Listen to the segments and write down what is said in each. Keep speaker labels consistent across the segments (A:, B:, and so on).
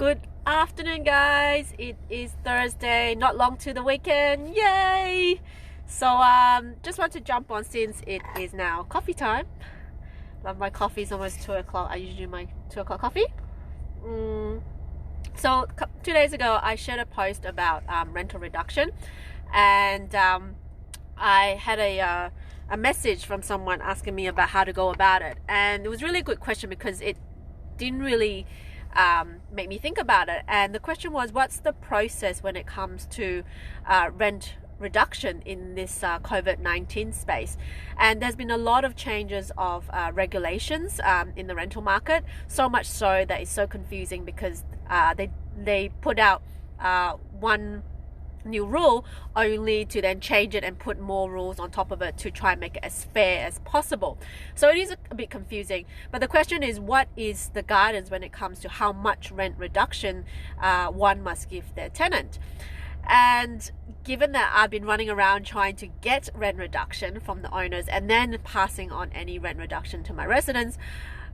A: Good afternoon, guys. It is Thursday, not long to the weekend. Yay! So just want to jump on since it is now coffee time. Love my coffee. It's almost 2 o'clock. I usually do my 2 o'clock coffee. So 2 days ago I shared a post about rental reduction, and I had a message from someone asking me about how to go about it, and it was really a good question because it didn't really make me think about it. And the question was, what's the process when it comes to rent reduction in this COVID-19 space? And there's been a lot of changes of regulations in the rental market, so much so that it's so confusing because they put out one new rule only to then change it and put more rules on top of it to try and make it as fair as possible. So it is a bit confusing, but the question is, what is the guidance when it comes to how much rent reduction one must give their tenant? And given that I've been running around trying to get rent reduction from the owners and then passing on any rent reduction to my residents,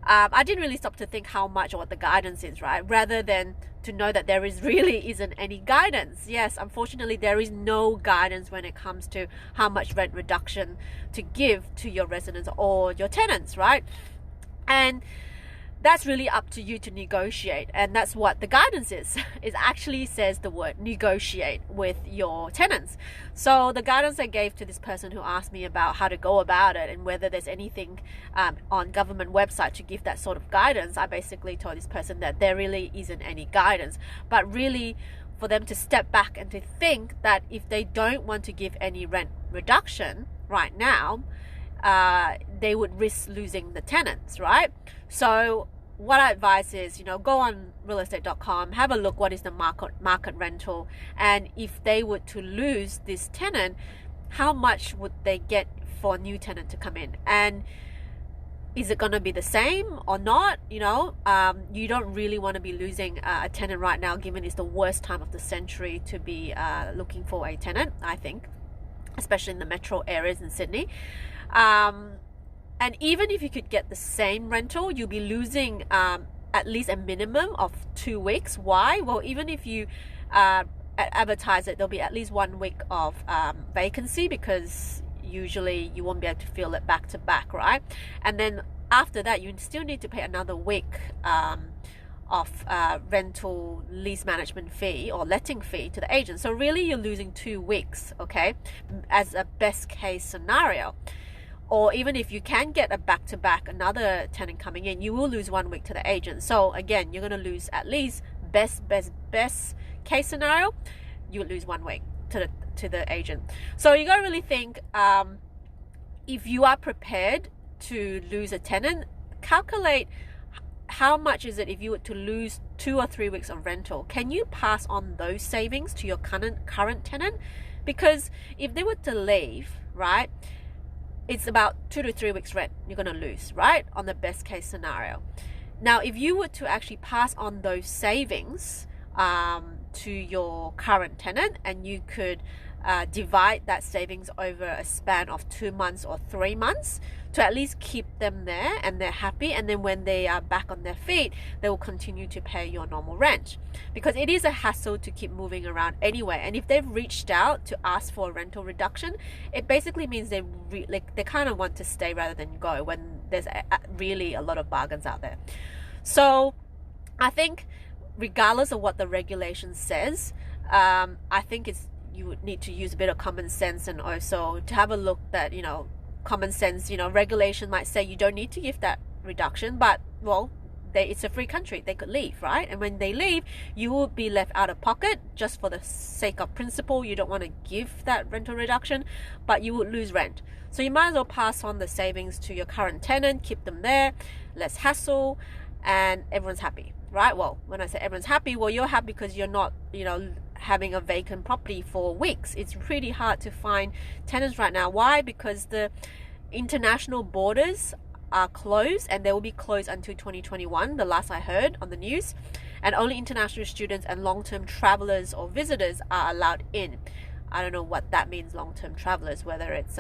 A: I didn't really stop to think how much or what the guidance is, right? Rather than to know that there really isn't any guidance. Yes, unfortunately, there is no guidance when it comes to how much rent reduction to give to your residents or your tenants, right? And that's really up to you to negotiate, and that's what the guidance is. It actually says the word negotiate with your tenants. So the guidance I gave to this person who asked me about how to go about it and whether there's anything on government website to give that sort of guidance, I basically told this person that there really isn't any guidance, but really for them to step back and to think that if they don't want to give any rent reduction right now, they would risk losing the tenants, right? So what I advise is, go on realestate.com, have a look what is the market rental, and if they were to lose this tenant, how much would they get for a new tenant to come in? And is it going to be the same or not? You don't really want to be losing a tenant right now, given it's the worst time of the century to be looking for a tenant, I think, especially in the metro areas in Sydney. And even if you could get the same rental, you'll be losing at least a minimum of 2 weeks. Why? Well, even if you advertise it, there'll be at least 1 week of vacancy, because usually you won't be able to fill it back to back, right? And then after that, you still need to pay another week of rental lease management fee or letting fee to the agent. So really you're losing 2 weeks, okay, as a best case scenario. Or even if you can get a back-to-back, another tenant coming in, you will lose 1 week to the agent. So again, you're going to lose at least best case scenario, you would lose 1 week to the agent. So you got to really think, if you are prepared to lose a tenant, calculate how much is it if you were to lose 2 or 3 weeks of rental. Can you pass on those savings to your current tenant? Because if they were to leave, right, it's about 2 to 3 weeks rent you're going to lose, right, on the best case scenario. Now, if you were to actually pass on those savings to your current tenant, and you could divide that savings over a span of 2 months or 3 months to at least keep them there and they're happy, and then when they are back on their feet, they will continue to pay your normal rent, because it is a hassle to keep moving around anyway. And if they've reached out to ask for a rental reduction, it basically means they kind of want to stay rather than go, when there's really a lot of bargains out there. So I think regardless of what the regulation says, I think you would need to use a bit of common sense, and also to have a look that, common sense, regulation might say you don't need to give that reduction, but well, it's a free country, they could leave, right? And when they leave, you will be left out of pocket. Just for the sake of principle, you don't want to give that rental reduction, but you would lose rent. So you might as well pass on the savings to your current tenant, keep them there, less hassle, and everyone's happy, right? Well, when I say everyone's happy, well, you're happy because you're not, having a vacant property for weeks. It's pretty hard to find tenants right now. Why? Because the international borders are closed, and they will be closed until 2021, the last I heard on the news, and only international students and long-term travelers or visitors are allowed in. I don't know what that means, long-term travelers, whether it's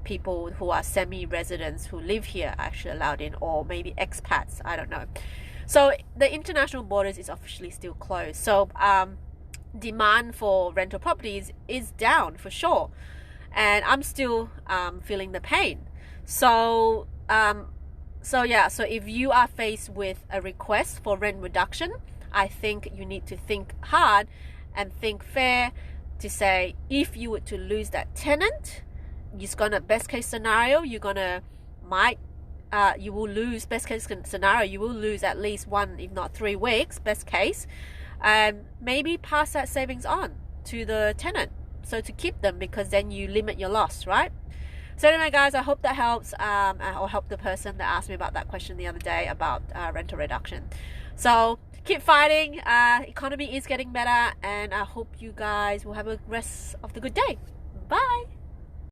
A: people who are semi-residents who live here are actually allowed in, or maybe expats, I don't know. So the international borders is officially still closed. So demand for rental properties is down for sure, and I'm still feeling the pain. So so if you are faced with a request for rent reduction, I think you need to think hard and think fair to say, if you were to lose that tenant, best case scenario, you will lose, best case scenario, you will lose at least 1, if not 3 weeks, best case, and maybe pass that savings on to the tenant, so to keep them, because then you limit your loss, right? So anyway, guys, I hope that helps, or help the person that asked me about that question the other day about rental reduction. So keep fighting. Economy is getting better, and I hope you guys will have a rest of the good day. Bye.